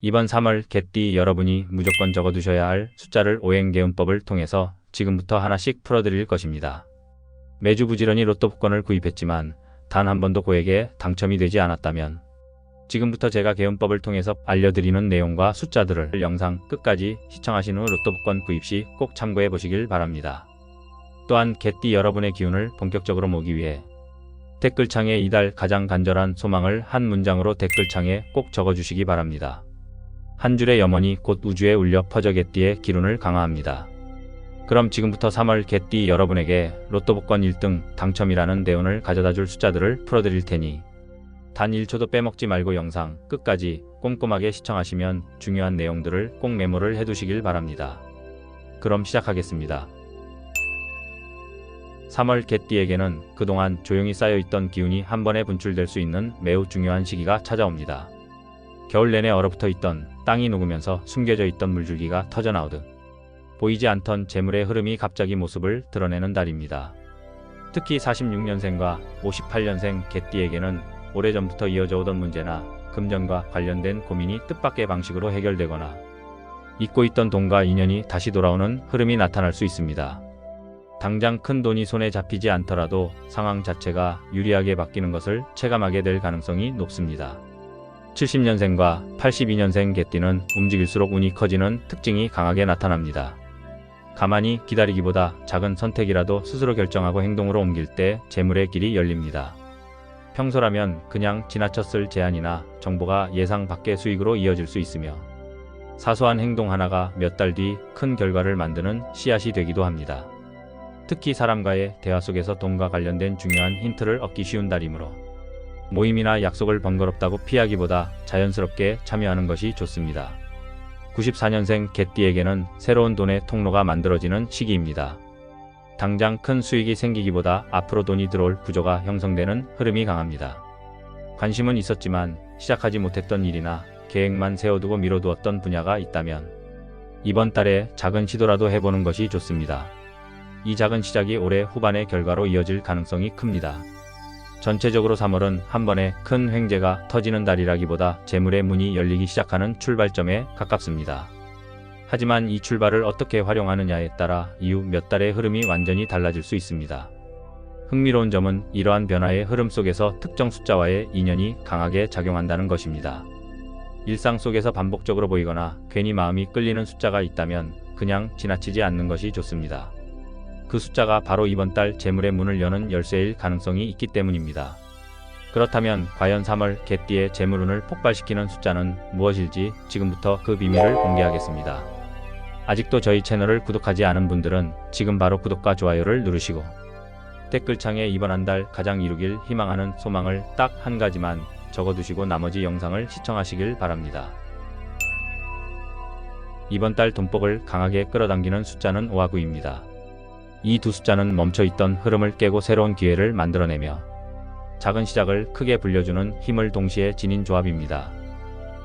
이번 3월 개띠 여러분이 무조건 적어두셔야 할 숫자를 오행개운법을 통해서 지금부터 하나씩 풀어드릴 것입니다. 매주 부지런히 로또 복권을 구입했지만 단 한 번도 고액에 당첨이 되지 않았다면 지금부터 제가 개운법을 통해서 알려드리는 내용과 숫자들을 영상 끝까지 시청하신 후 로또 복권 구입 시 꼭 참고해 보시길 바랍니다. 또한 개띠 여러분의 기운을 본격적으로 모기 위해 댓글창에 이달 가장 간절한 소망을 한 문장으로 댓글창에 꼭 적어주시기 바랍니다. 한 줄의 염원이 곧 우주에 울려 퍼져 개띠의 기운을 강화합니다. 그럼 지금부터 3월 개띠 여러분에게 로또 복권 1등 당첨이라는 대운을 가져다줄 숫자들을 풀어드릴 테니 단 1초도 빼먹지 말고 영상 끝까지 꼼꼼하게 시청하시면 중요한 내용들을 꼭 메모를 해두시길 바랍니다. 그럼 시작하겠습니다. 3월 개띠에게는 그동안 조용히 쌓여있던 기운이 한 번에 분출될 수 있는 매우 중요한 시기가 찾아옵니다. 겨울 내내 얼어붙어 있던 땅이 녹으면서 숨겨져 있던 물줄기가 터져나오듯 보이지 않던 재물의 흐름이 갑자기 모습을 드러내는 달입니다. 특히 46년생과 58년생 개띠에게는 오래전부터 이어져 오던 문제나 금전과 관련된 고민이 뜻밖의 방식으로 해결되거나 잊고 있던 돈과 인연이 다시 돌아오는 흐름이 나타날 수 있습니다. 당장 큰 돈이 손에 잡히지 않더라도 상황 자체가 유리하게 바뀌는 것을 체감하게 될 가능성이 높습니다. 70년생과 82년생 개띠는 움직일수록 운이 커지는 특징이 강하게 나타납니다. 가만히 기다리기보다 작은 선택이라도 스스로 결정하고 행동으로 옮길 때 재물의 길이 열립니다. 평소라면 그냥 지나쳤을 제안이나 정보가 예상 밖의 수익으로 이어질 수 있으며 사소한 행동 하나가 몇 달 뒤 큰 결과를 만드는 씨앗이 되기도 합니다. 특히 사람과의 대화 속에서 돈과 관련된 중요한 힌트를 얻기 쉬운 달이므로 모임이나 약속을 번거롭다고 피하기보다 자연스럽게 참여하는 것이 좋습니다. 94년생 개띠에게는 새로운 돈의 통로가 만들어지는 시기입니다. 당장 큰 수익이 생기기보다 앞으로 돈이 들어올 구조가 형성되는 흐름이 강합니다. 관심은 있었지만 시작하지 못했던 일이나 계획만 세워두고 미뤄두었던 분야가 있다면 이번 달에 작은 시도라도 해보는 것이 좋습니다. 이 작은 시작이 올해 후반의 결과로 이어질 가능성이 큽니다. 전체적으로 3월은 한 번에 큰 횡재가 터지는 달이라기보다 재물의 문이 열리기 시작하는 출발점에 가깝습니다. 하지만 이 출발을 어떻게 활용하느냐에 따라 이후 몇 달의 흐름이 완전히 달라질 수 있습니다. 흥미로운 점은 이러한 변화의 흐름 속에서 특정 숫자와의 인연이 강하게 작용한다는 것입니다. 일상 속에서 반복적으로 보이거나 괜히 마음이 끌리는 숫자가 있다면 그냥 지나치지 않는 것이 좋습니다. 그 숫자가 바로 이번 달 재물의 문을 여는 열쇠일 가능성이 있기 때문입니다. 그렇다면 과연 3월 개띠의 재물운을 폭발시키는 숫자는 무엇일지 지금부터 그 비밀을 공개하겠습니다. 아직도 저희 채널을 구독하지 않은 분들은 지금 바로 구독과 좋아요를 누르시고 댓글창에 이번 한 달 가장 이루길 희망하는 소망을 딱 한 가지만 적어두시고 나머지 영상을 시청하시길 바랍니다. 이번 달 돈복을 강하게 끌어당기는 숫자는 5와 9입니다. 이 두 숫자는 멈춰있던 흐름을 깨고 새로운 기회를 만들어내며 작은 시작을 크게 불려주는 힘을 동시에 지닌 조합입니다.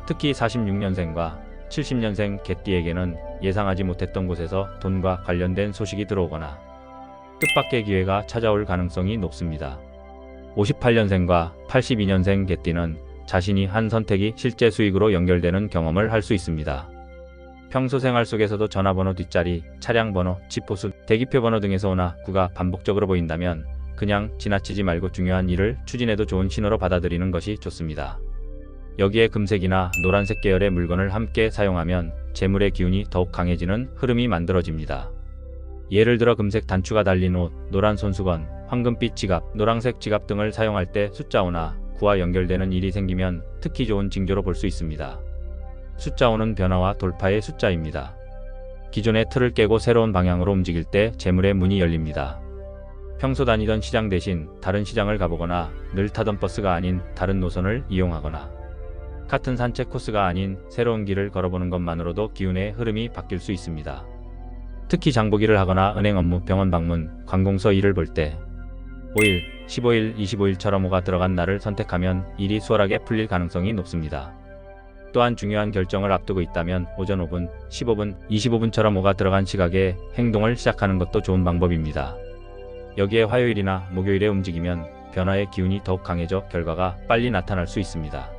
특히 46년생과 70년생 개띠에게는 예상하지 못했던 곳에서 돈과 관련된 소식이 들어오거나 뜻밖의 기회가 찾아올 가능성이 높습니다. 58년생과 82년생 개띠는 자신이 한 선택이 실제 수익으로 연결되는 경험을 할 수 있습니다. 평소 생활 속에서도 전화번호 뒷자리, 차량번호, 집호수, 대기표 번호 등에서 오나 9가 반복적으로 보인다면 그냥 지나치지 말고 중요한 일을 추진해도 좋은 신호로 받아들이는 것이 좋습니다. 여기에 금색이나 노란색 계열의 물건을 함께 사용하면 재물의 기운이 더욱 강해지는 흐름이 만들어집니다. 예를 들어 금색 단추가 달린 옷, 노란 손수건, 황금빛 지갑, 노란색 지갑 등을 사용할 때 숫자 5나 9와 연결되는 일이 생기면 특히 좋은 징조로 볼 수 있습니다. 숫자 5는 변화와 돌파의 숫자입니다. 기존의 틀을 깨고 새로운 방향으로 움직일 때 재물의 문이 열립니다. 평소 다니던 시장 대신 다른 시장을 가보거나 늘 타던 버스가 아닌 다른 노선을 이용하거나 같은 산책 코스가 아닌 새로운 길을 걸어보는 것만으로도 기운의 흐름이 바뀔 수 있습니다. 특히 장보기를 하거나 은행 업무, 병원 방문, 관공서 일을 볼 때 5일, 15일, 25일처럼 5가 들어간 날을 선택하면 일이 수월하게 풀릴 가능성이 높습니다. 또한 중요한 결정을 앞두고 있다면 오전 5분, 15분, 25분처럼 5가 들어간 시각에 행동을 시작하는 것도 좋은 방법입니다. 여기에 화요일이나 목요일에 움직이면 변화의 기운이 더욱 강해져 결과가 빨리 나타날 수 있습니다.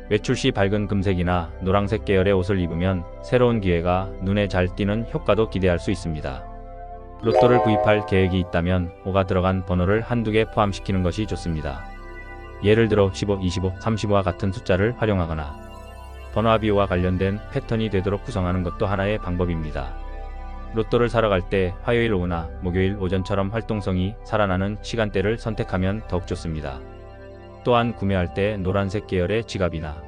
외출 시 밝은 금색이나 노란색 계열의 옷을 입으면 새로운 기회가 눈에 잘 띄는 효과도 기대할 수 있습니다. 로또를 구입할 계획이 있다면 5가 들어간 번호를 한두 개 포함시키는 것이 좋습니다. 예를 들어 15, 25, 35와 같은 숫자를 활용하거나 번호합이 5와 관련된 패턴이 되도록 구성하는 것도 하나의 방법입니다. 로또를 사러 갈 때 화요일 오후나 목요일 오전처럼 활동성이 살아나는 시간대를 선택하면 더욱 좋습니다. 또한 구매할 때 노란색 계열의 지갑이나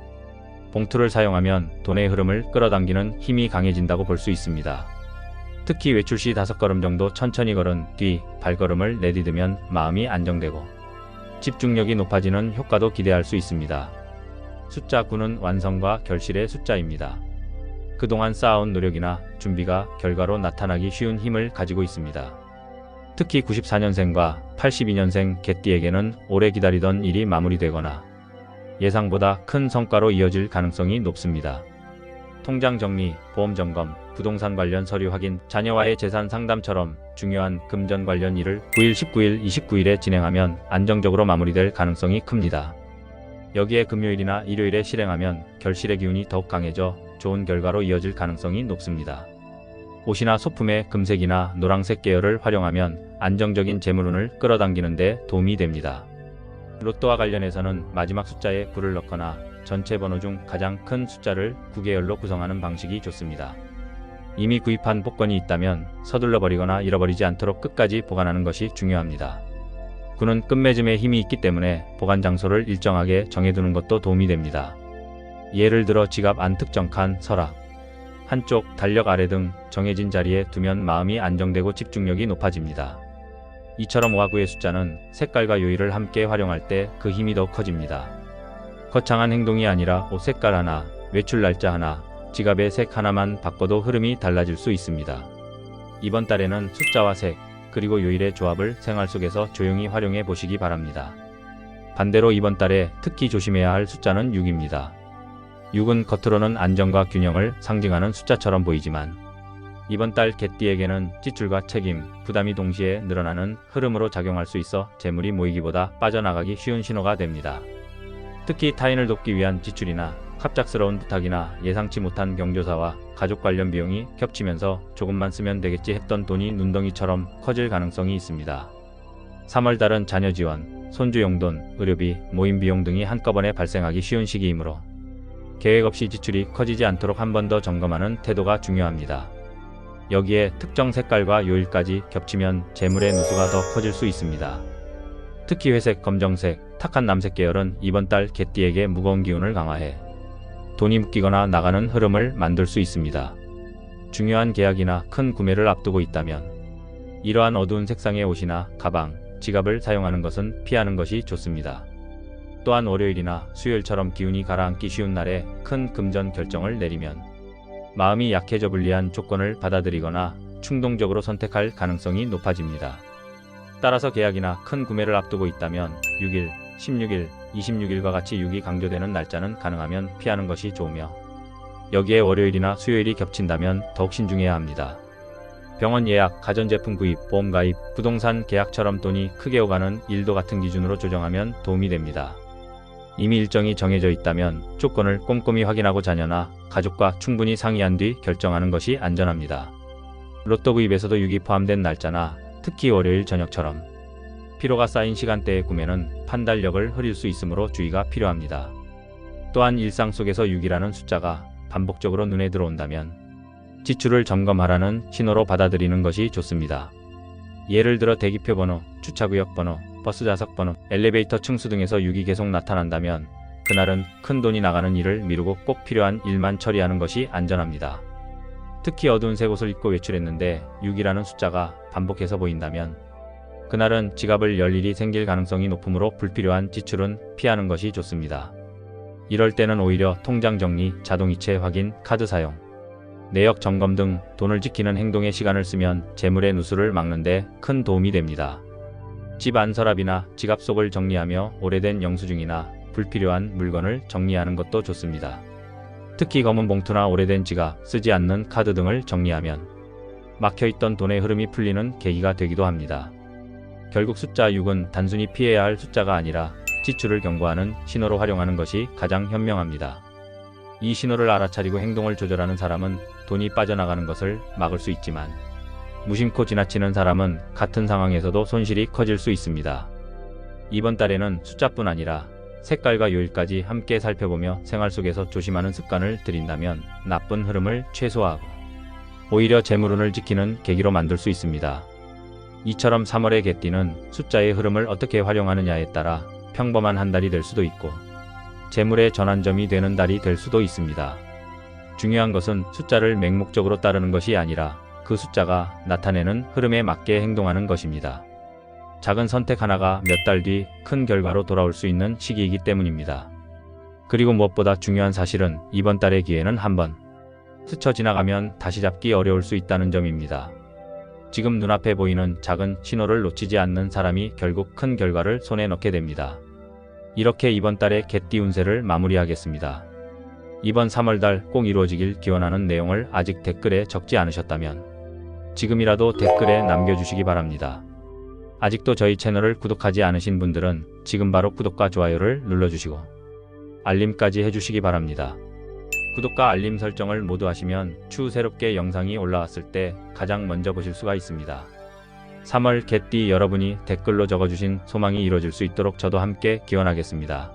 봉투를 사용하면 돈의 흐름을 끌어당기는 힘이 강해진다고 볼 수 있습니다. 특히 외출 시 5걸음 정도 천천히 걸은 뒤 발걸음을 내디디면 마음이 안정되고 집중력이 높아지는 효과도 기대할 수 있습니다. 숫자 9는 완성과 결실의 숫자입니다. 그동안 쌓아온 노력이나 준비가 결과로 나타나기 쉬운 힘을 가지고 있습니다. 특히 94년생과 82년생 개띠에게는 오래 기다리던 일이 마무리되거나 예상보다 큰 성과로 이어질 가능성이 높습니다. 통장 정리, 보험 점검, 부동산 관련 서류 확인, 자녀와의 재산 상담처럼 중요한 금전 관련 일을 9일, 19일, 29일에 진행하면 안정적으로 마무리될 가능성이 큽니다. 여기에 금요일이나 일요일에 실행하면 결실의 기운이 더욱 강해져 좋은 결과로 이어질 가능성이 높습니다. 옷이나 소품의 금색이나 노란색 계열을 활용하면 안정적인 재물운을 끌어당기는 데 도움이 됩니다. 로또와 관련해서는 마지막 숫자에 9를 넣거나 전체 번호 중 가장 큰 숫자를 9계열로 구성하는 방식이 좋습니다. 이미 구입한 복권이 있다면 서둘러 버리거나 잃어버리지 않도록 끝까지 보관하는 것이 중요합니다. 9는 끝맺음에 힘이 있기 때문에 보관 장소를 일정하게 정해두는 것도 도움이 됩니다. 예를 들어 지갑 안 특정 칸, 서랍, 한쪽, 달력 아래 등 정해진 자리에 두면 마음이 안정되고 집중력이 높아집니다. 이처럼 5와 9의 숫자는 색깔과 요일을 함께 활용할 때 그 힘이 더 커집니다. 거창한 행동이 아니라 옷 색깔 하나, 외출 날짜 하나, 지갑의 색 하나만 바꿔도 흐름이 달라질 수 있습니다. 이번 달에는 숫자와 색, 그리고 요일의 조합을 생활 속에서 조용히 활용해 보시기 바랍니다. 반대로 이번 달에 특히 조심해야 할 숫자는 6입니다. 6은 겉으로는 안정과 균형을 상징하는 숫자처럼 보이지만 이번 달 개띠에게는 지출과 책임, 부담이 동시에 늘어나는 흐름으로 작용할 수 있어 재물이 모이기보다 빠져나가기 쉬운 신호가 됩니다. 특히 타인을 돕기 위한 지출이나 갑작스러운 부탁이나 예상치 못한 경조사와 가족 관련 비용이 겹치면서 조금만 쓰면 되겠지 했던 돈이 눈덩이처럼 커질 가능성이 있습니다. 3월달은 자녀 지원, 손주 용돈, 의료비, 모임 비용 등이 한꺼번에 발생하기 쉬운 시기이므로 계획 없이 지출이 커지지 않도록 한 번 더 점검하는 태도가 중요합니다. 여기에 특정 색깔과 요일까지 겹치면 재물의 누수가 더 커질 수 있습니다. 특히 회색, 검정색, 탁한 남색 계열은 이번 달 개띠에게 무거운 기운을 강화해 돈이 묶이거나 나가는 흐름을 만들 수 있습니다. 중요한 계약이나 큰 구매를 앞두고 있다면 이러한 어두운 색상의 옷이나 가방, 지갑을 사용하는 것은 피하는 것이 좋습니다. 또한 월요일이나 수요일처럼 기운이 가라앉기 쉬운 날에 큰 금전 결정을 내리면 마음이 약해져 불리한 조건을 받아들이거나 충동적으로 선택할 가능성이 높아집니다. 따라서 계약이나 큰 구매를 앞두고 있다면 6일, 16일, 26일과 같이 6이 강조되는 날짜는 가능하면 피하는 것이 좋으며 여기에 월요일이나 수요일이 겹친다면 더욱 신중해야 합니다. 병원 예약, 가전제품 구입, 보험 가입, 부동산 계약처럼 돈이 크게 오가는 일도 같은 기준으로 조정하면 도움이 됩니다. 이미 일정이 정해져 있다면 조건을 꼼꼼히 확인하고 자녀나 가족과 충분히 상의한 뒤 결정하는 것이 안전합니다. 로또 구입에서도 6이 포함된 날짜나 특히 월요일 저녁처럼 피로가 쌓인 시간대의 구매는 판단력을 흐릴 수 있으므로 주의가 필요합니다. 또한 일상 속에서 6이라는 숫자가 반복적으로 눈에 들어온다면 지출을 점검하라는 신호로 받아들이는 것이 좋습니다. 예를 들어 대기표 번호, 주차구역 번호, 버스 좌석 번호, 엘리베이터 층수 등에서 6이 계속 나타난다면 그날은 큰 돈이 나가는 일을 미루고 꼭 필요한 일만 처리하는 것이 안전합니다. 특히 어두운 색 옷을 입고 외출했는데 6이라는 숫자가 반복해서 보인다면 그날은 지갑을 열 일이 생길 가능성이 높으므로 불필요한 지출은 피하는 것이 좋습니다. 이럴 때는 오히려 통장 정리, 자동이체 확인, 카드 사용, 내역 점검 등 돈을 지키는 행동에 시간을 쓰면 재물의 누수를 막는 데 큰 도움이 됩니다. 집 안 서랍이나 지갑 속을 정리하며 오래된 영수증이나 불필요한 물건을 정리하는 것도 좋습니다. 특히 검은 봉투나 오래된 지갑, 쓰지 않는 카드 등을 정리하면 막혀있던 돈의 흐름이 풀리는 계기가 되기도 합니다. 결국 숫자 6은 단순히 피해야 할 숫자가 아니라 지출을 경고하는 신호로 활용하는 것이 가장 현명합니다. 이 신호를 알아차리고 행동을 조절하는 사람은 돈이 빠져나가는 것을 막을 수 있지만 무심코 지나치는 사람은 같은 상황에서도 손실이 커질 수 있습니다. 이번 달에는 숫자뿐 아니라 색깔과 요일까지 함께 살펴보며 생활 속에서 조심하는 습관을 들인다면 나쁜 흐름을 최소화하고 오히려 재물운을 지키는 계기로 만들 수 있습니다. 이처럼 3월의 개띠는 숫자의 흐름을 어떻게 활용하느냐에 따라 평범한 한 달이 될 수도 있고 재물의 전환점이 되는 달이 될 수도 있습니다. 중요한 것은 숫자를 맹목적으로 따르는 것이 아니라 그 숫자가 나타내는 흐름에 맞게 행동하는 것입니다. 작은 선택 하나가 몇 달 뒤 큰 결과로 돌아올 수 있는 시기이기 때문입니다. 그리고 무엇보다 중요한 사실은 이번 달의 기회는 한번 스쳐 지나가면 다시 잡기 어려울 수 있다는 점입니다. 지금 눈앞에 보이는 작은 신호를 놓치지 않는 사람이 결국 큰 결과를 손에 넣게 됩니다. 이렇게 이번 달의 개띠 운세를 마무리하겠습니다. 이번 3월달 꼭 이루어지길 기원하는 내용을 아직 댓글에 적지 않으셨다면 지금이라도 댓글에 남겨주시기 바랍니다. 아직도 저희 채널을 구독하지 않으신 분들은 지금 바로 구독과 좋아요를 눌러주시고 알림까지 해주시기 바랍니다. 구독과 알림 설정을 모두 하시면 추후 새롭게 영상이 올라왔을 때 가장 먼저 보실 수가 있습니다. 3월 개띠 여러분이 댓글로 적어주신 소망이 이루어질 수 있도록 저도 함께 기원하겠습니다.